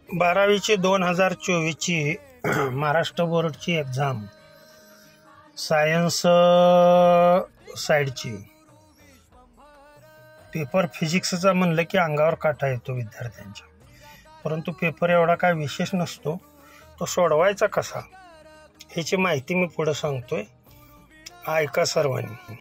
12वीची 2024ची महाराष्ट्र बोर्डची exam science साईडची paper फिजिक्सचा म्हणलं की अंगावर काटा येतो विद्यार्थ्यांच्या. परंतु पेपर एवढा काय विशेष नसतो, तो सोडवायचा कसा ह्याची माहिती मी पुढे सांगतोय, ऐका सर्वांनी.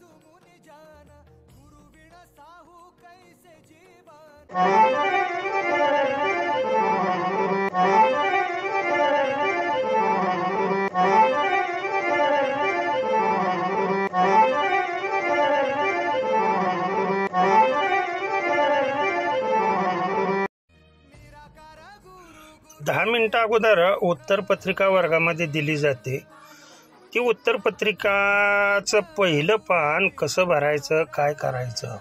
दहा मिनिटं अगोदर उत्तरपत्रिका वर्गामध्ये दिली जाते. ती उत्तरपत्रिकाचं पहिलं पान कसं भरायचं, काय करायचं,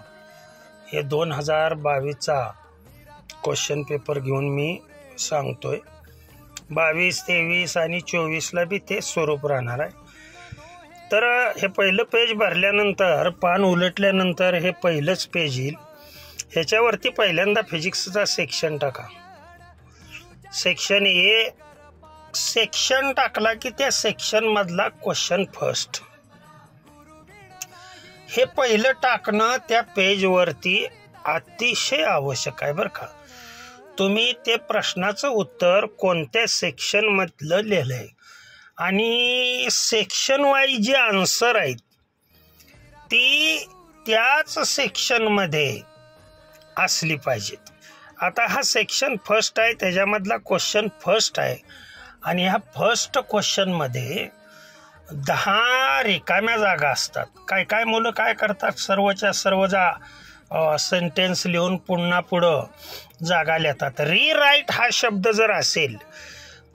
हे 2022चा क्वेश्चन पेपर घेऊन मी सांगतोय. 22, 23 आणि 24ला बी ते स्वरूप राहणार आहे. तर हे पहिलं पेज भरल्यानंतर, पान उलटल्यानंतर हे पहिलंच पेज येईल. ह्याच्यावरती पहिल्यांदा फिजिक्सचा सेक्शन टाका. सेक्शन ए सेक्शन टाकला की त्या सेक्शन मधला क्वेश्चन फर्स्ट हे पहिलं टाकणं त्या पेजवरती अतिशय आवश्यक आहे बरं का. तुम्ही ते प्रश्नाचं उत्तर कोणत्या सेक्शन मधलं लिहिलंय आणि सेक्शन वाईज जी आन्सर आहेत ती त्याच सेक्शन मध्ये असली पाहिजेत. आता हा सेक्शन फर्स्ट आहे, त्याच्यामधला क्वेश्चन फर्स्ट आहे आणि ह्या फर्स्ट क्वेश्चन मध्ये 10 रिकाम्या जागा असतात. काय काय मुलं काय करतात, सर्वच्या सर्व सेंटेन्स लिहून पुन्हा पुढं जागा लिहितात. रीराईट हा शब्द जर असेल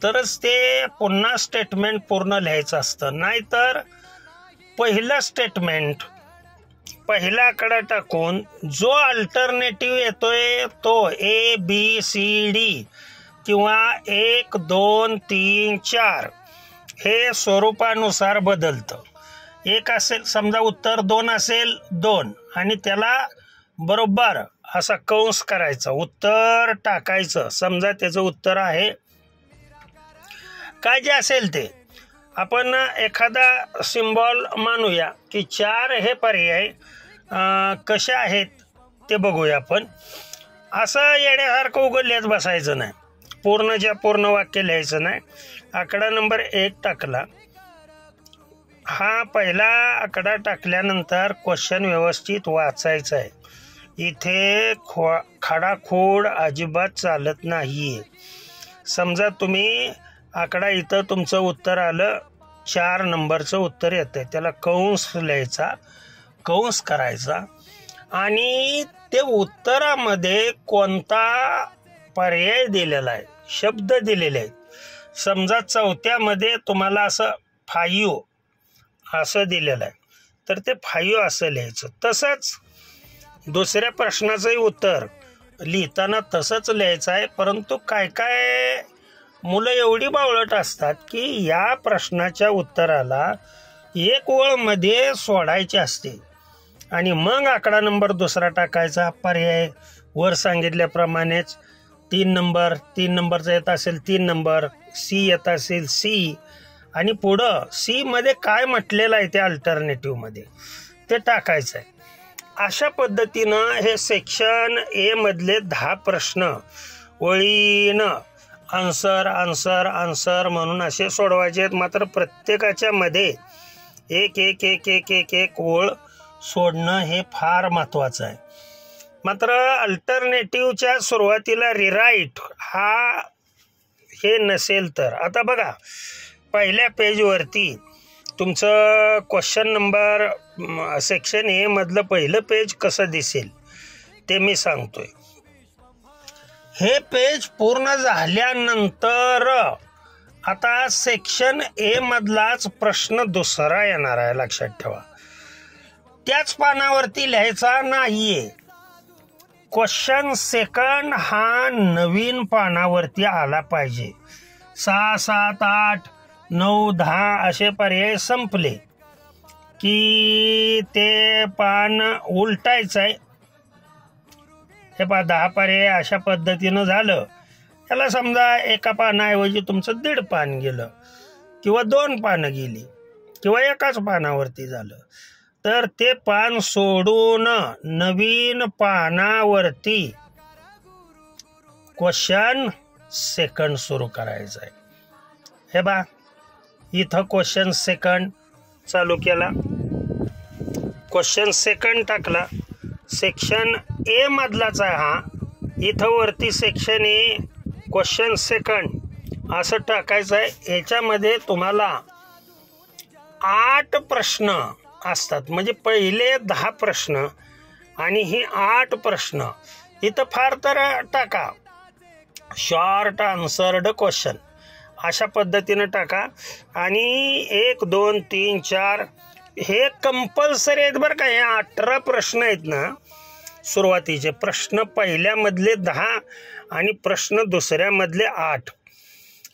तरच ते पुन्हा स्टेटमेंट पूर्ण लिहायचं असतं, नाहीतर पहिलं स्टेटमेंट पहिला आकडा टाकून जो अल्टरनेटिव्ह येतोय तो ABCD किंवा 1 2 3 4 हे स्वरूपानुसार बदलतं. 1 असेल समजा उत्तर, 2 असेल 2 आणि त्याला बरोबर असा कंस करायचा, उत्तर टाकायचं. समजा त्याचं उत्तर आहे काय जे असेल ते, आपण एखादा सिम्बॉल मानूया की 4 हे पर्याय कसे आहेत ते बघूया आपण. असं येण्यासारखं उघड लिहित बसायचं नाही, पूर्ण वाक्य लिहायचं नाही. आकडा नंबर 1 टाकला. हा पहिला आकडा टाकल्यानंतर क्वेश्चन व्यवस्थित वाचायचा आहे. इथे खाडाखोड अजिबात चालत नाहीये. समजा तुम्ही आकडा इथं तुमचं उत्तर आलं, 4 नंबरचं उत्तर येतंय, त्याला कंस लिहायचा, कंस करायचा आणि ते उत्तरामध्ये कोणता पर्याय दिलेला आहे, शब्द दिलेले आहेत. समजा 4थ्यामध्ये तुम्हाला असं 5 असं दिलेलं आहे, तर ते 5 असं लिहायचं. तसंच दुसऱ्या प्रश्नाचंही उत्तर लिहिताना तसंच लिहायचं आहे. परंतु काय काय मुलं एवढी बावळट असतात की या प्रश्नाच्या उत्तराला 1 ओळमध्ये सोडायचे असते आणि मग आकडा नंबर दुसरा टाकायचा. पर्याय वर सांगितल्याप्रमाणेच 3 नंबरचा येत असेल 3 नंबर, C येत असेल C आणि पुढं C मध्ये काय म्हटलेलं आहे त्या अल्टरनेटिव्ह मध्ये ते टाकायचं आहे. अशा पद्धतीनं हे सेक्शन ए मधले 10 प्रश्न ओळीनं आन्सर आन्सर आन्सर म्हणून असे सोडवायचे आहेत. मात्र प्रत्येकाच्या मध्ये एक ओळ सोडणं हे फार महत्वाचं आहे. मात्र अल्टरनेटिव्हच्या सुरुवातीला रिराईट हे नसेल तर, आता बघा पहिल्या पेजवरती तुमचं क्वेश्चन नंबर सेक्शन ए मधलं पहिलं पेज कसं दिसेल ते मी सांगतोय. हे पेज पूर्ण झाल्यानंतर आता सेक्शन ए मधलाच प्रश्न दुसरा येणार आहे, लक्षात ठेवा. त्याच पानावरती लिहायचा नाहीये. क्वेश्चन सेकंड हा नवीन पानावरती आला पाहिजे. 6, 7, 8, 9, 10 असे पर्याय संपले की ते पान उलटायचं आहे. हे 10 पर्याय अशा पद्धतीनं झालं याला समजा एका पानाऐवजी तुमचं 1.5 पान गेलं किंवा 2 पानं गेली किंवा एकाच पानावरती झालं, तर ते पान सोडून नवीन पानावरती क्वेश्चन सेकंड सुरू करायचं आहे. हे बा, इथं क्वेश्चन सेकंड चालू केला, क्वेश्चन सेकंड टाकला. सेक्शन ए मधलाच आहे हा. इथं वरती सेक्शन ए क्वेश्चन सेकंड असं टाकायचं आहे. याच्यामध्ये तुम्हाला 8 प्रश्न असतात, म्हणजे पहिले 10 प्रश्न आणि ही 8 प्रश्न. इथं फार तर टाका शॉर्ट आन्सर्ड क्वेश्चन, अशा पद्धतीनं टाका. आणि 1 2 3 4 हे कंपल्सरी आहेत बरं का. हे 18 प्रश्न आहेत ना, सुरुवातीचे प्रश्न पहिल्यामधले 10 आणि प्रश्न दुसऱ्यामधले 8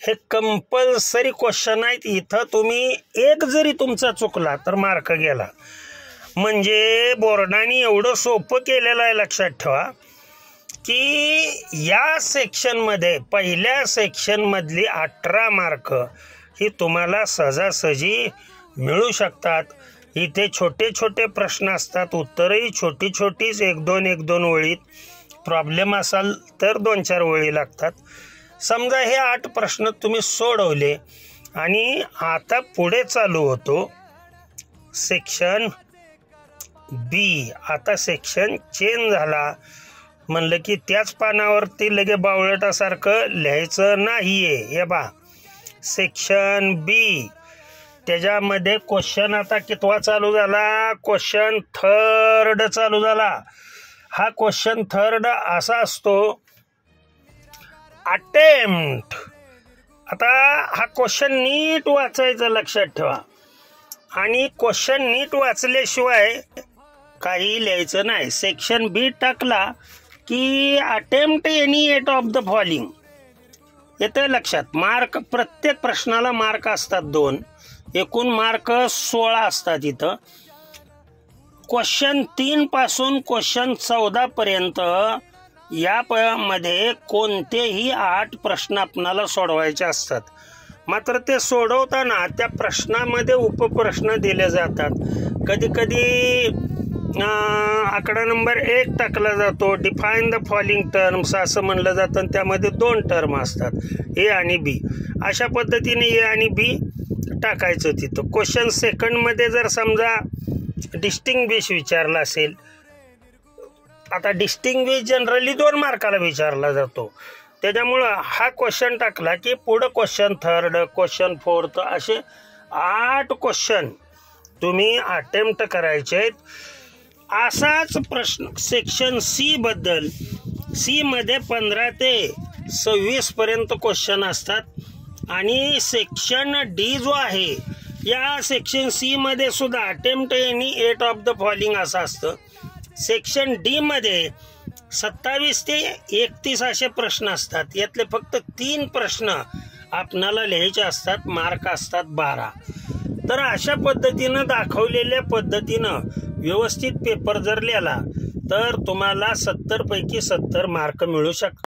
हे कंपल्सरी क्वेश्चन आहेत. इथं तुम्ही एक जरी तुमचा चुकला तर मार्क गेला. म्हणजे बोर्डाने एवढं सोपं केलेलं आहे. लक्षात ठेवा की या सेक्शनमध्ये पहिल्या सेक्शनमधली 18 मार्क ही तुम्हाला सहजासहजी मिळू शकतात. इथे छोटे छोटे प्रश्न असतात, उत्तरही छोटी छोटीच 1-2 ओळीत. प्रॉब्लेम असाल तर 2-4 ओळी लागतात. समजा हे 8 प्रश्न तुम्ही सोडवले आणि आता पुढे चालू होतो सेक्शन बी. आता सेक्शन चेंज झाला म्हणलं की त्याच पानावरती लगे बावळटासारखं लिहायचं नाहीये. हे बा, सेक्शन बी त्याच्यामध्ये क्वेश्चन आता कितवा चालू झाला? क्वेश्चन थर्ड चालू झाला. हा क्वेश्चन थर्ड असा असतो, अटेम्प्ट. आता हा क्वेश्चन नीट वाचायचं, लक्षात ठेवा. आणि क्वेश्चन नीट वाचल्याशिवाय काही लिहायचं नाही. सेक्शन बी टाकला की attempt any 8 of the following येते लक्षात. मार्क प्रत्येक प्रश्नाला मार्क असतात 2, एकूण मार्क 16 असतात. इथं क्वेश्चन 3 पासून क्वेश्चन 14 पर्यंत या मध्ये कोणतेही 8 प्रश्न आपणाला सोडवायचे असतात. मात्र ते सोडवताना त्या प्रश्नामध्ये उपप्रश्न दिले जातात. कधी कधी आकडा नंबर 1 टाकला जातो, डिफाईन द फॉलोइंग टर्म्स असं म्हणलं जातं. त्यामध्ये 2 टर्म असतात, ए आणि बी. अशा पद्धतीने ए आणि बी टाकायचं तिथं. क्वेश्चन सेकंडमध्ये जर समजा डिस्टिंग्विश विचारला असेल, आता डिस्टिंग्विश जनरली 2 मार्काला विचारला जातो. त्याच्यामुळं हा क्वेश्चन टाकला की पुढं क्वेश्चन थर्ड, क्वेश्चन फोर्थ असे 8 क्वेश्चन तुम्ही अटेम्प्ट करायचे आहेत. असाच प्रश्न सेक्शन सी बद्दल. सी मध्ये 15 ते 26 पर्यंत क्वेश्चन असतात. आणि सेक्शन डी जो आहे, या सेक्शन सी मध्ये सुद्धा attempt any 8 of the following असं असतं. सेक्शन डी मध्ये 27 ते 31 असे प्रश्न असतात. यातले फक्त 3 प्रश्न आपणाला लिहायचे असतात, मार्क असतात 12. तर अशा पद्धतीनं दाखवलेल्या पद्धतीनं व्यवस्थित पेपर जर लिहिला तर तुम्हाला 70 पैकी 70 मार्क मिळू शकतात.